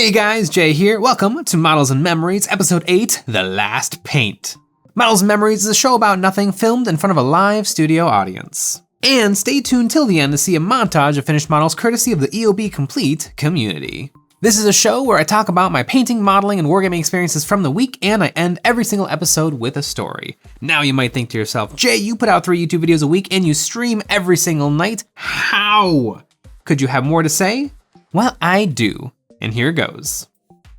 Hey guys, Jay here. Welcome to Models and Memories, Episode 8, The Last Paint. Models and Memories is a show about nothing filmed in front of a live studio audience. And stay tuned till the end to see a montage of finished models courtesy of the EOB Complete community. This is a show where I talk about my painting, modeling, and wargaming experiences from the week, and I end every single episode with a story. Now you might think to yourself, Jay, you put out 3 YouTube videos a week and you stream every single night. How? Could you have more to say? Well, I do. And here goes.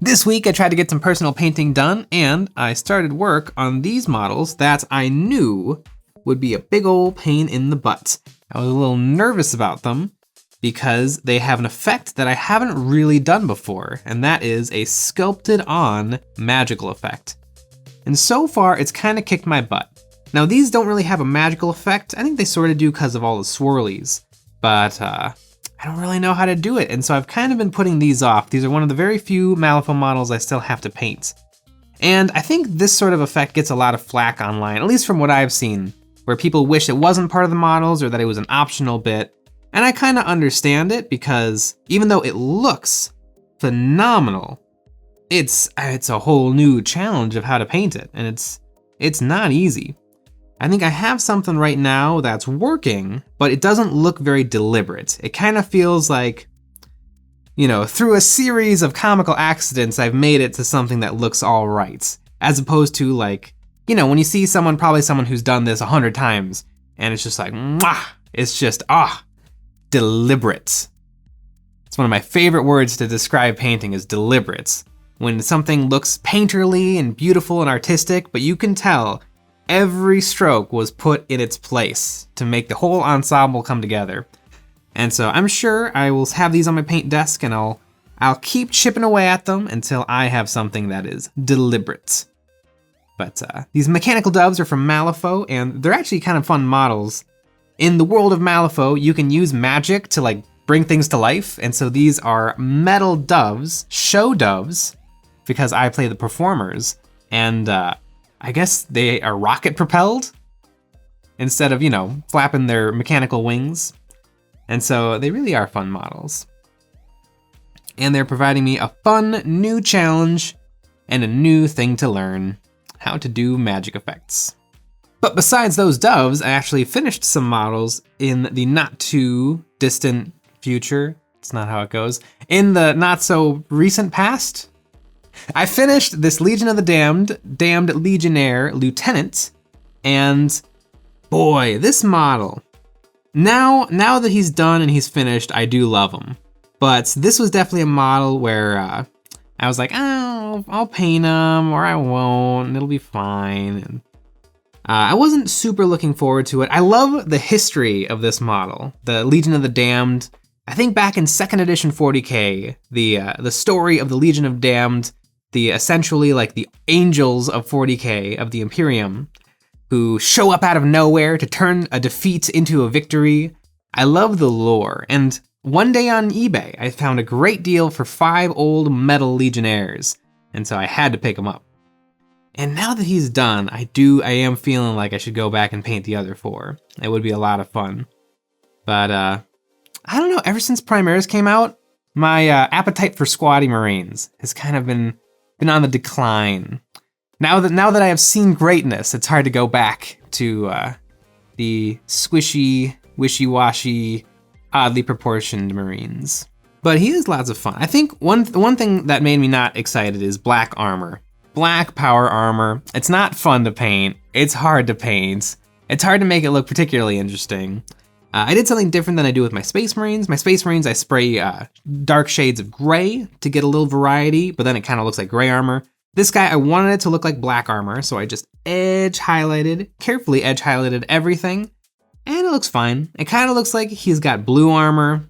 This week I tried to get some personal painting done, and I started work on these models that I knew would be a big old pain in the butt. I was a little nervous about them because they have an effect that I haven't really done before, and that is a sculpted on magical effect. And so far it's kind of kicked my butt. Now these don't really have a magical effect. I think they sort of do because of all the swirlies, but I don't really know how to do it, and so I've kind of been putting these off. These are one of the very few Malifaux models I still have to paint. And I think this sort of effect gets a lot of flack online, at least from what I've seen, where people wish it wasn't part of the models or that it was an optional bit. And I kind of understand it because even though it looks phenomenal, it's a whole new challenge of how to paint it, and it's not easy. I think I have something right now that's working, but it doesn't look very deliberate. It kind of feels like, you know, through a series of comical accidents, I've made it to something that looks all right. As opposed to like, you know, when you see someone, probably someone who's done this 100 times, and it's just like, mwah, it's just, deliberate. It's one of my favorite words to describe painting is deliberate. When something looks painterly and beautiful and artistic, but you can tell every stroke was put in its place to make the whole ensemble come together. And so I'm sure I will have these on my paint desk, and I'll keep chipping away at them until I have something that is deliberate. But these mechanical doves are from Malifaux, and they're actually kind of fun models. In the world of Malifaux, you can use magic to like bring things to life, and so these are metal doves, show doves, because I play the performers, and I guess they are rocket propelled instead of, you know, flapping their mechanical wings. And so they really are fun models. And they're providing me a fun new challenge and a new thing to learn, how to do magic effects. But besides those doves, I actually finished some models in the not too distant future. It's not how it goes. In the not so recent past, I finished this Legion of the Damned Legionnaire Lieutenant, and boy, this model, now that he's done and he's finished, I do love him. But this was definitely a model where I was like, oh, I'll paint him, or I won't, and it'll be fine. And I wasn't super looking forward to it. I love the history of this model, the Legion of the Damned. I think back in 2nd edition 40K, the story of the Legion of Damned, the essentially like the angels of 40K of the Imperium, who show up out of nowhere to turn a defeat into a victory. I love the lore, and one day on eBay, I found a great deal for 5 old metal Legionnaires, and so I had to pick them up. And now that he's done, I am feeling like I should go back and paint the other 4. It would be a lot of fun. But I don't know, ever since Primaris came out, my appetite for squatty Marines has kind of been on the decline. Now that I have seen greatness, it's hard to go back to the squishy, wishy-washy, oddly proportioned Marines. But he is lots of fun. I think one thing that made me not excited is black armor. Black power armor. It's not fun to paint. It's hard to paint. It's hard to make it look particularly interesting. I did something different than I do with my Space Marines. My Space Marines, I spray dark shades of gray to get a little variety, but then it kind of looks like gray armor. This guy, I wanted it to look like black armor, so I just carefully edge highlighted everything, and it looks fine. It kind of looks like he's got blue armor.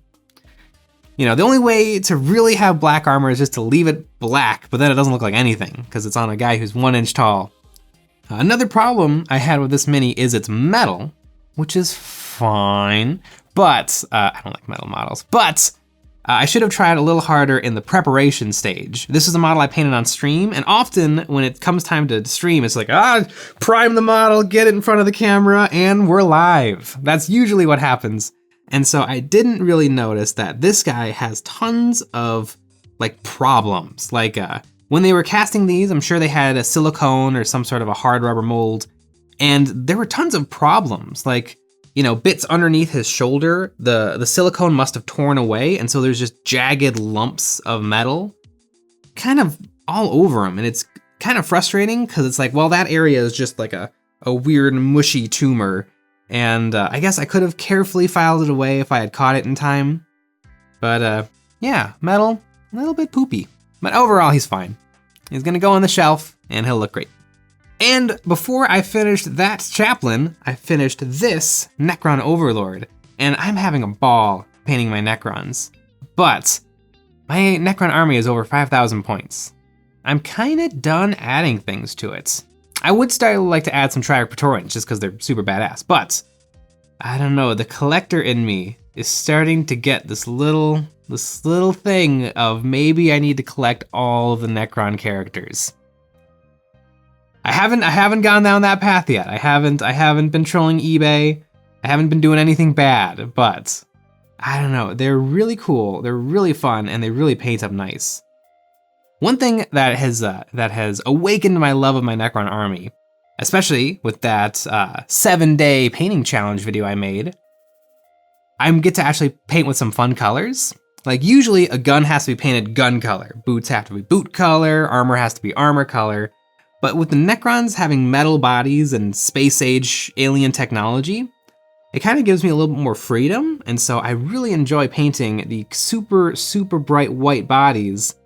You know, the only way to really have black armor is just to leave it black, but then it doesn't look like anything, because it's on a guy who's 1 inch tall. Another problem I had with this mini is it's metal, which is fine, but I don't like metal models, but I should have tried a little harder in the preparation stage. This is a model I painted on stream, and often when it comes time to stream, it's like, prime the model, get it in front of the camera, and we're live. That's usually what happens. And so I didn't really notice that this guy has tons of like problems. Like when they were casting these, I'm sure they had a silicone or some sort of a hard rubber mold, and there were tons of problems. Like, you know, bits underneath his shoulder, the silicone must have torn away, and so there's just jagged lumps of metal kind of all over him, and it's kind of frustrating because it's like, well, that area is just like a weird mushy tumor, and I guess I could have carefully filed it away if I had caught it in time. But yeah, metal, a little bit poopy. But overall, he's fine. He's gonna go on the shelf, and he'll look great. And before I finished that chaplain, I finished this Necron Overlord, and I'm having a ball painting my Necrons. But my Necron army is over 5,000 points. I'm kinda done adding things to it. I would still like to add some Triarch Praetorians just because they're super badass, but I don't know, the collector in me is starting to get this little thing of maybe I need to collect all of the Necron characters. I haven't gone down that path yet. I haven't been trolling eBay. I haven't been doing anything bad, but I don't know. They're really cool. They're really fun, and they really paint up nice. One thing that has awakened my love of my Necron army, especially with that 7-day painting challenge video I made, I get to actually paint with some fun colors. Like usually a gun has to be painted gun color, boots have to be boot color, armor has to be armor color. But with the Necrons having metal bodies and space age alien technology, it kind of gives me a little bit more freedom. And so I really enjoy painting the super, super bright white bodies,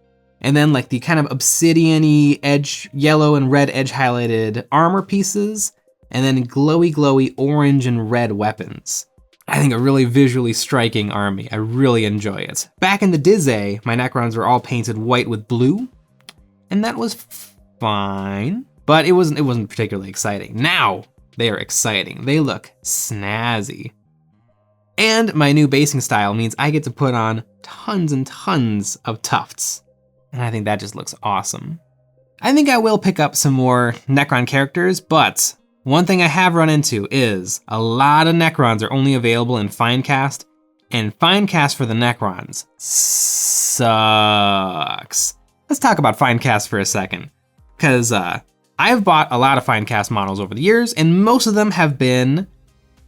and then like the kind of obsidian-y edge, yellow and red edge highlighted armor pieces, and then glowy orange and red weapons. I think a really visually striking army. I really enjoy it. Back in the Dizzy, my Necrons were all painted white with blue, and that was fine, but it wasn't particularly exciting. Now they are exciting. They look snazzy. And my new basing style means I get to put on tons and tons of tufts, and I think that just looks awesome. I think I will pick up some more Necron characters, but one thing I have run into is a lot of Necrons are only available in Finecast, and Finecast for the Necrons sucks. Let's talk about Finecast for a second, because I've bought a lot of Finecast models over the years, and most of them have been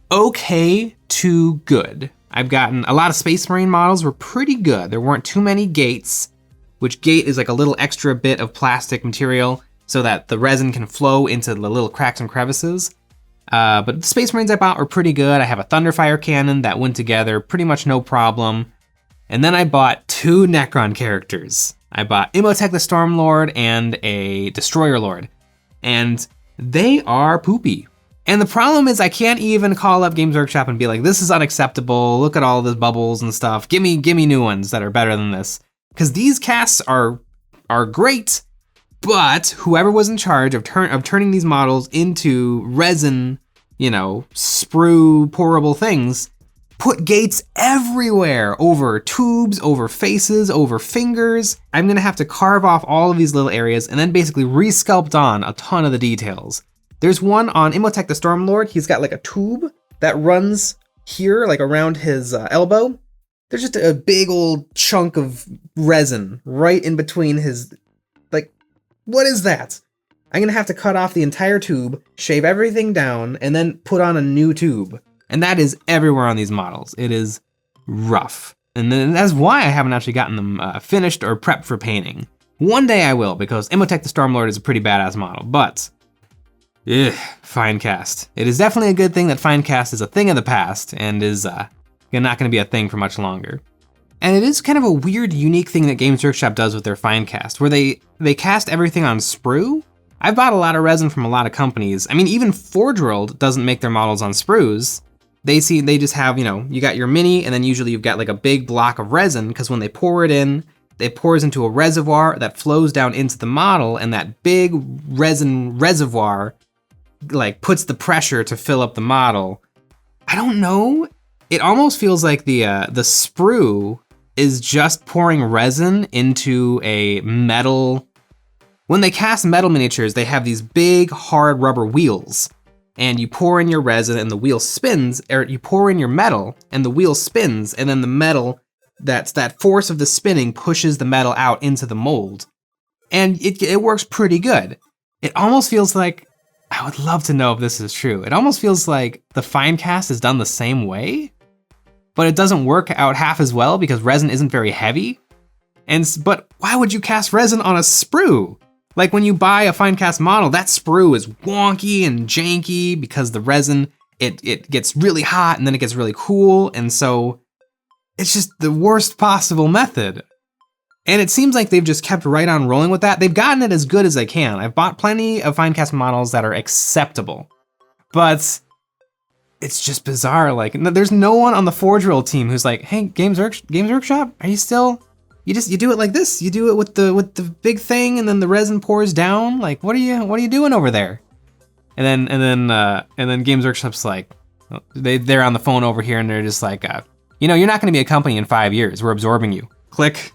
okay to good. I've gotten a lot of Space Marine models were pretty good. There weren't too many gates, which gate is like a little extra bit of plastic material so that the resin can flow into the little cracks and crevices. But the Space Marines I bought were pretty good. I have a Thunderfire cannon that went together pretty much no problem. And then I bought 2 Necron characters. I bought Imhotep the Stormlord and a Destroyer Lord, and they are poopy. And the problem is I can't even call up Games Workshop and be like, this is unacceptable, look at all the bubbles and stuff, give me new ones that are better than this. Because these casts are great, but whoever was in charge of turning these models into resin, you know, sprue pourable things, put gates everywhere, over tubes, over faces, over fingers. I'm gonna have to carve off all of these little areas and then basically resculpt on a ton of the details. There's one on Imhotep the Stormlord. He's got like a tube that runs here, like around his elbow. There's just a big old chunk of resin right in between his, like, what is that? I'm gonna have to cut off the entire tube, shave everything down, and then put on a new tube. And that is everywhere on these models. It is rough. And then that's why I haven't actually gotten them finished or prepped for painting. One day I will, because Imhotep the Stormlord is a pretty badass model, but Finecast. It is definitely a good thing that Finecast is a thing of the past and is not gonna be a thing for much longer. And it is kind of a weird, unique thing that Games Workshop does with their Finecast, where they cast everything on sprue. I've bought a lot of resin from a lot of companies. I mean, even Forge World doesn't make their models on sprues. They just have, you know, you got your mini, and then usually you've got like a big block of resin, because when they pour it in, it pours into a reservoir that flows down into the model, and that big resin reservoir like puts the pressure to fill up the model. I don't know. It almost feels like the sprue is just pouring resin into a metal. When they cast metal miniatures, they have these big hard rubber wheels, and you pour in your resin and the wheel spins, or you pour in your metal and the wheel spins, and then the metal that force of the spinning pushes the metal out into the mold. And it works pretty good. It almost feels like, I would love to know if this is true. It almost feels like the Finecast is done the same way, but it doesn't work out half as well because resin isn't very heavy. But why would you cast resin on a sprue? Like when you buy a Finecast model, that sprue is wonky and janky because the resin, it gets really hot and then it gets really cool. And so it's just the worst possible method. And it seems like they've just kept right on rolling with that. They've gotten it as good as they can. I've bought plenty of Finecast models that are acceptable, but it's just bizarre. Like, there's no one on the Forge World team who's like, hey, Games Workshop, are you still, you do it like this? You do it with the big thing and then the resin pours down? Like, what are you doing over there? And then Games Workshop's like, they're on the phone over here and they're just like, you're not gonna be a company in 5 years. We're absorbing you. Click.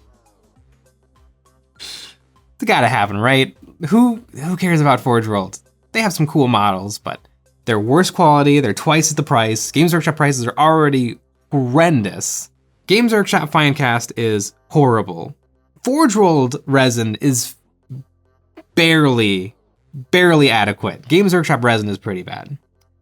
It's gotta happen, right? Who cares about Forge World? They have some cool models, but they're worse quality, they're twice the price. Games Workshop prices are already horrendous. Games Workshop Finecast is horrible. Forge World resin is barely adequate. Games Workshop resin is pretty bad.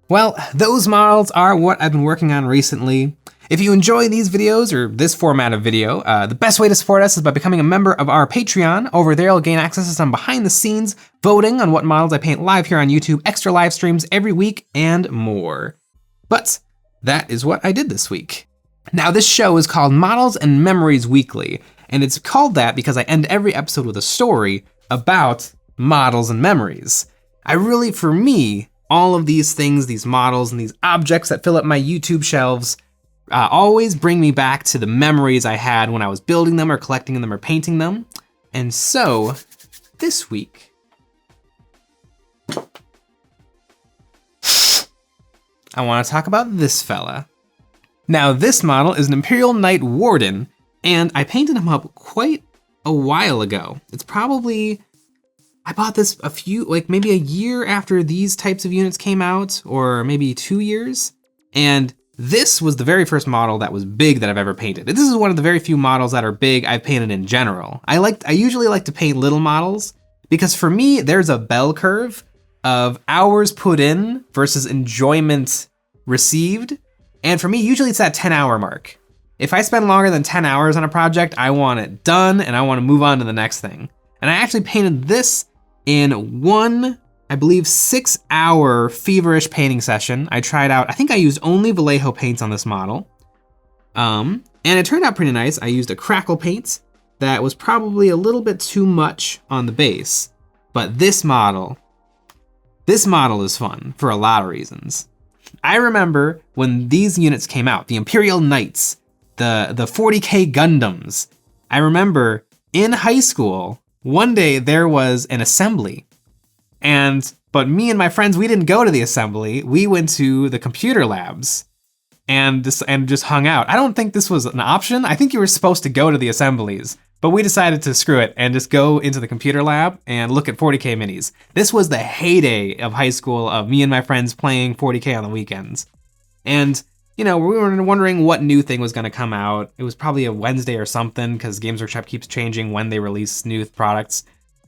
Well, those models are what I've been working on recently. If you enjoy these videos or this format of video, the best way to support us is by becoming a member of our Patreon. Over there, you'll gain access to some behind the scenes voting on what models I paint live here on YouTube, extra live streams every week, and more. But that is what I did this week. Now, this show is called Models and Memories Weekly, and it's called that because I end every episode with a story about models and memories. For me, all of these things, these models and these objects that fill up my YouTube shelves always bring me back to the memories I had when I was building them or collecting them or painting them. And so, this week, I want to talk about this fella. Now, this model is an Imperial Knight Warden, and I painted him up quite a while ago. It's probably, I bought this maybe a year after these types of units came out, or maybe 2 years. And this was the very first model that was big that I've ever painted. This is one of the very few models that are big I've painted in general. I usually like to paint little models because for me, there's a bell curve of hours put in versus enjoyment received. And for me, usually it's that 10-hour mark. If I spend longer than 10 hours on a project, I want it done and I want to move on to the next thing. And I actually painted this in one, I believe, 6-hour feverish painting session. I tried out, I think I used only Vallejo paints on this model. And it turned out pretty nice. I used a crackle paint that was probably a little bit too much on the base, but this model is fun for a lot of reasons. I remember when these units came out, the Imperial Knights, the 40K Gundams. I remember in high school, one day there was an assembly. But me and my friends, we didn't go to the assembly. We went to the computer labs and just hung out. I don't think this was an option. I think you were supposed to go to the assemblies, but we decided to screw it and just go into the computer lab and look at 40K minis. This was the heyday of high school of me and my friends playing 40K on the weekends. And, we were wondering what new thing was gonna come out. It was probably a Wednesday or something because Games Workshop keeps changing when they release new products.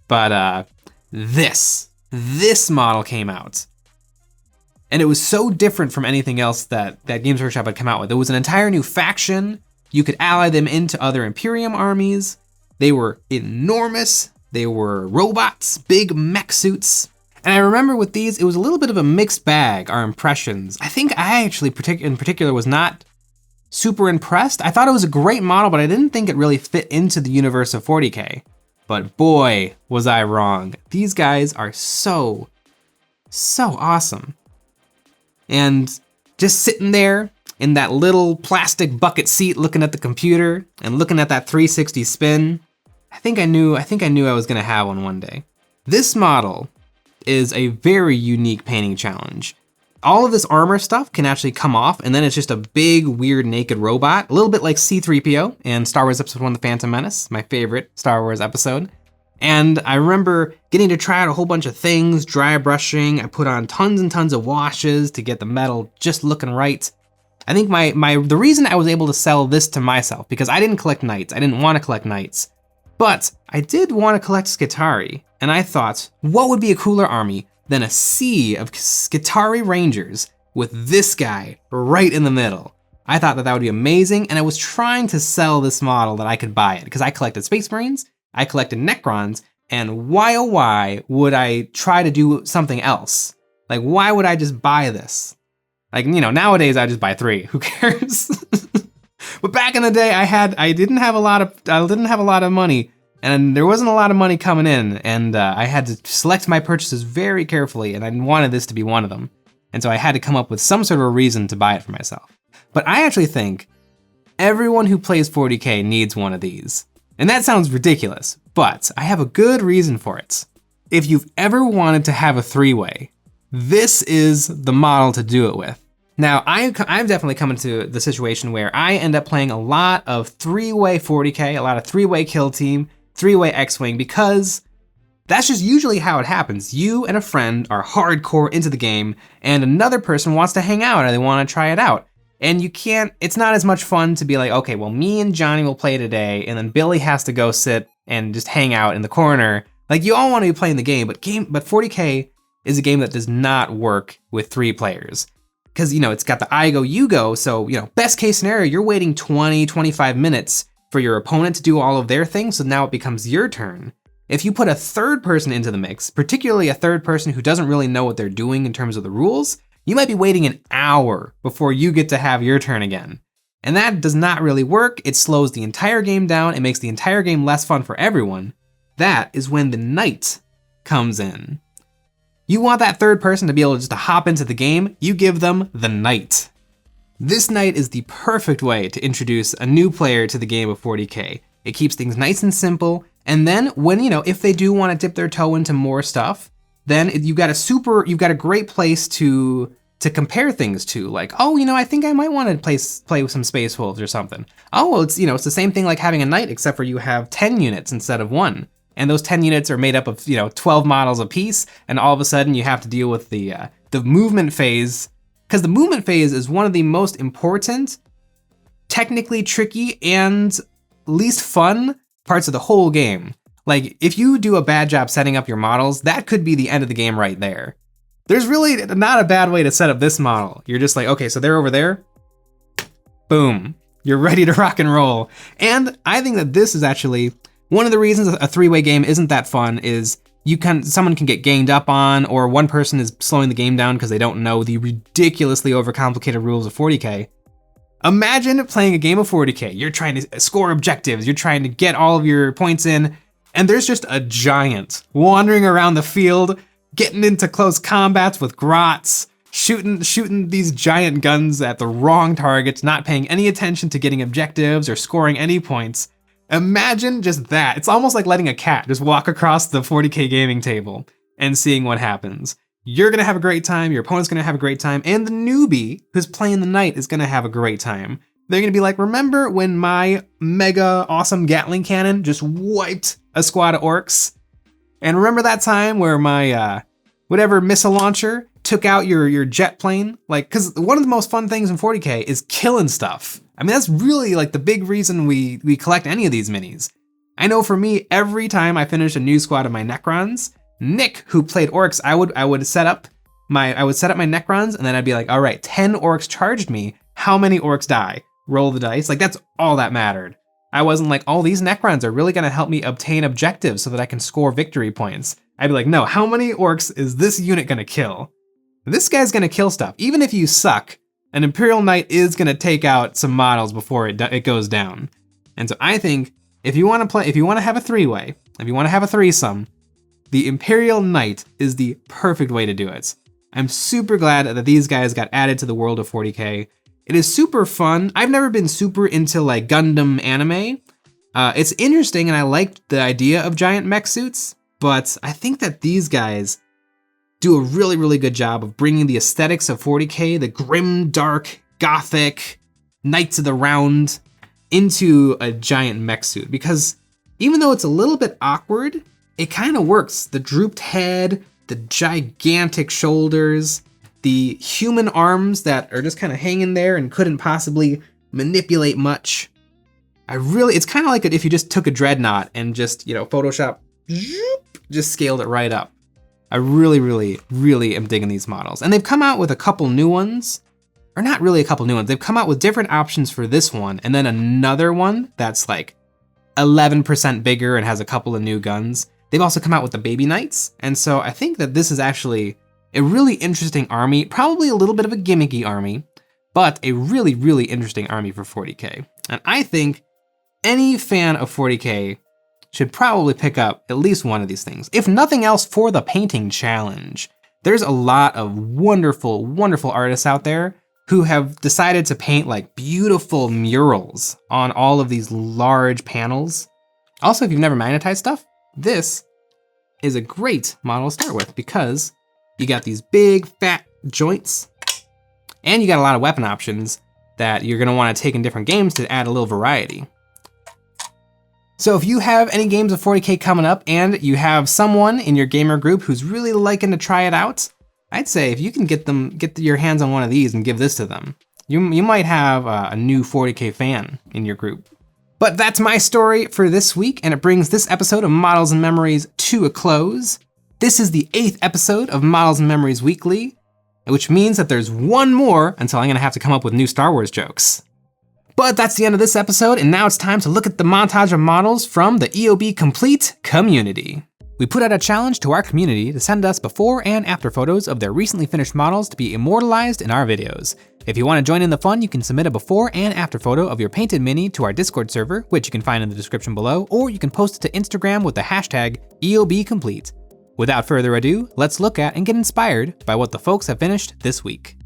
But this model came out. And it was so different from anything else that Games Workshop had come out with. It was an entire new faction. You could ally them into other Imperium armies. They were enormous. They were robots, big mech suits. And I remember with these, it was a little bit of a mixed bag, our impressions. I think I actually in particular was not super impressed. I thought it was a great model, but I didn't think it really fit into the universe of 40K. But boy, was I wrong. These guys are so awesome. And just sitting there in that little plastic bucket seat looking at the computer and looking at that 360 spin, I think I knew I was gonna have one day. This model is a very unique painting challenge. All of this armor stuff can actually come off, and then it's just a big, weird, naked robot, a little bit like C-3PO in Star Wars Episode 1, The Phantom Menace, my favorite Star Wars episode. And I remember getting to try out a whole bunch of things, dry brushing. I put on tons and tons of washes to get the metal just looking right. I think the reason I was able to sell this to myself, because I didn't collect knights, I didn't want to collect knights, but I did want to collect Skitarii, and I thought, what would be a cooler army than a sea of Skitarii Rangers with this guy right in the middle? I thought that would be amazing, and I was trying to sell this model that I could buy it, because I collected Space Marines, I collected Necrons, and why oh why would I try to do something else? Like, why would I just buy this? Like, you know, nowadays I just buy 3, who cares? But back in the day, I didn't have a lot of money, and there wasn't a lot of money coming in, and I had to select my purchases very carefully, and I wanted this to be one of them. And so I had to come up with some sort of a reason to buy it for myself. But I actually think everyone who plays 40K needs one of these. And that sounds ridiculous, but I have a good reason for it. If you've ever wanted to have a 3-way, this is the model to do it with. Now, I've definitely come into the situation where I end up playing a lot of 3-way 40K, a lot of 3-way kill team, 3-way X-Wing, because that's just usually how it happens. You and a friend are hardcore into the game, and another person wants to hang out or they want to try it out. And it's not as much fun to be like, okay, well, me and Johnny will play today, and then Billy has to go sit and just hang out in the corner. Like, you all want to be playing the game, but 40K is a game that does not work with 3 players. Because, you know, it's got the I go, you go, so, you know, best case scenario, you're waiting 20, 25 minutes for your opponent to do all of their things, so now it becomes your turn. If you put a third person into the mix, particularly a third person who doesn't really know what they're doing in terms of the rules, you might be waiting an hour before you get to have your turn again. And that does not really work. It slows the entire game down. It makes the entire game less fun for everyone. That is when the knight comes in. You want that third person to be able just to hop into the game, you give them the knight. This knight is the perfect way to introduce a new player to the game of 40K. It keeps things nice and simple, and then when, you know, if they do want to dip their toe into more stuff, then you've got a great place to compare things to. Like, oh, you know, I think I might want to play with some Space Wolves or something. Oh, well, it's the same thing like having a knight, except for you have 10 units instead of 1. And those 10 units are made up of, 12 models apiece, and all of a sudden you have to deal with the movement phase, because the movement phase is one of the most important, technically tricky, and least fun parts of the whole game. Like, if you do a bad job setting up your models, that could be the end of the game right there. There's really not a bad way to set up this model. You're just like, okay, so they're over there. Boom. You're ready to rock and roll. And I think that this is actually one of the reasons a 3-way game isn't that fun is someone can get ganged up on, or one person is slowing the game down because they don't know the ridiculously overcomplicated rules of 40K. Imagine playing a game of 40K. You're trying to score objectives. You're trying to get all of your points in, and there's just a giant wandering around the field, getting into close combats with grots, shooting these giant guns at the wrong targets, not paying any attention to getting objectives or scoring any points. Imagine just that. It's almost like letting a cat just walk across the 40K gaming table and seeing what happens. You're gonna have a great time, your opponent's gonna have a great time, and the newbie who's playing the knight is gonna have a great time. They're gonna be like, remember when my mega awesome Gatling cannon just wiped a squad of orcs? And remember that time where my whatever missile launcher took out your jet plane? Like, cause one of the most fun things in 40K is killing stuff. I mean, that's really like the big reason we collect any of these minis. I know for me, every time I finish a new squad of my Necrons, Nick, who played orcs, I would set up my Necrons, and then I'd be like, all right, 10 orcs charged me. How many orcs die? Roll the dice. Like, that's all that mattered. I wasn't like, oh, these Necrons are really gonna help me obtain objectives so that I can score victory points. I'd be like, no, how many orcs is this unit gonna kill? This guy's gonna kill stuff. Even if you suck, an Imperial Knight is gonna take out some models before it goes down. And so I think if you wanna have a 3-way, if you wanna have a threesome, the Imperial Knight is the perfect way to do it. I'm super glad that these guys got added to the world of 40K. It is super fun. I've never been super into like Gundam anime. It's interesting and I liked the idea of giant mech suits, but I think that these guys do a really, really good job of bringing the aesthetics of 40K, the grim, dark, gothic, Knights of the Round, into a giant mech suit. Because even though it's a little bit awkward, it kind of works. The drooped head, the gigantic shoulders, the human arms that are just kind of hanging there and couldn't possibly manipulate much. It's kind of like if you just took a dreadnought and just, Photoshop, just scaled it right up. I really, really, really am digging these models. And they've come out with a couple new ones, or not really a couple new ones. They've come out with different options for this one, and then another one that's like 11% bigger and has a couple of new guns. They've also come out with the baby knights. And so I think that this is actually a really interesting army, probably a little bit of a gimmicky army, but a really, really interesting army for 40K. And I think any fan of 40K should probably pick up at least one of these things, if nothing else for the painting challenge. There's a lot of wonderful, wonderful artists out there who have decided to paint like beautiful murals on all of these large panels. Also, if you've never magnetized stuff, this is a great model to start with because you got these big fat joints and you got a lot of weapon options that you're gonna wanna take in different games to add a little variety. So if you have any games of 40K coming up and you have someone in your gamer group who's really liking to try it out, I'd say if you can get your hands on one of these and give this to them, you might have a new 40K fan in your group. But that's my story for this week, and it brings this episode of Models and Memories to a close. This is the 8th episode of Models and Memories Weekly, which means that there's one more until I'm gonna have to come up with new Star Wars jokes. But that's the end of this episode, and now it's time to look at the montage of models from the EOB Complete community. We put out a challenge to our community to send us before and after photos of their recently finished models to be immortalized in our videos. If you want to join in the fun, you can submit a before and after photo of your painted mini to our Discord server, which you can find in the description below, or you can post it to Instagram with the hashtag EOBComplete. Without further ado, let's look at and get inspired by what the folks have finished this week.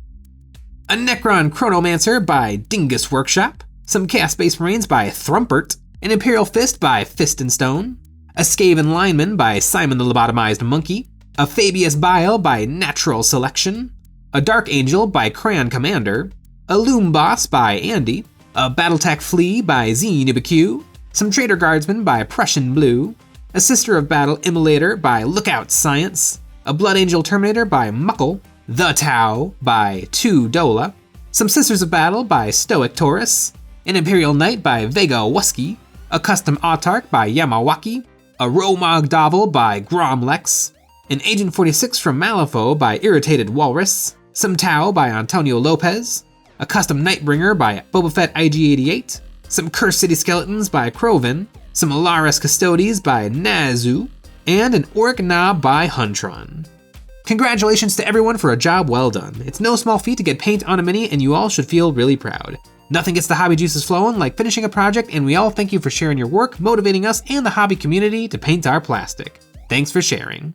A Necron Chronomancer by Dingus Workshop, some Chaos Space Marines by Thrumpert, an Imperial Fist by Fist and Stone, a Skaven Lineman by Simon the Lobotomized Monkey, a Fabius Bile by Natural Selection, a Dark Angel by Crayon Commander, a Loom Boss by Andy, a Battletech Flea by ZNubiQ, some Trader Guardsmen by Prussian Blue, a Sister of Battle Immolator by Lookout Science, a Blood Angel Terminator by Muckle, the Tau by 2 Dola, some Sisters of Battle by Stoic Taurus, an Imperial Knight by Vega Wusky, a Custom Autarch by Yamawaki, a Romog Dovel by Gromlex, an Agent 46 from Malifaux by Irritated Walrus, some Tau by Antonio Lopez, a Custom Nightbringer by Boba Fett IG-88, some Cursed City Skeletons by Crovin, some Alaris Custodes by Nazu, and an Auric Knob by Huntron. Congratulations to everyone for a job well done. It's no small feat to get paint on a mini, and you all should feel really proud. Nothing gets the hobby juices flowing like finishing a project, and we all thank you for sharing your work, motivating us and the hobby community to paint our plastic. Thanks for sharing.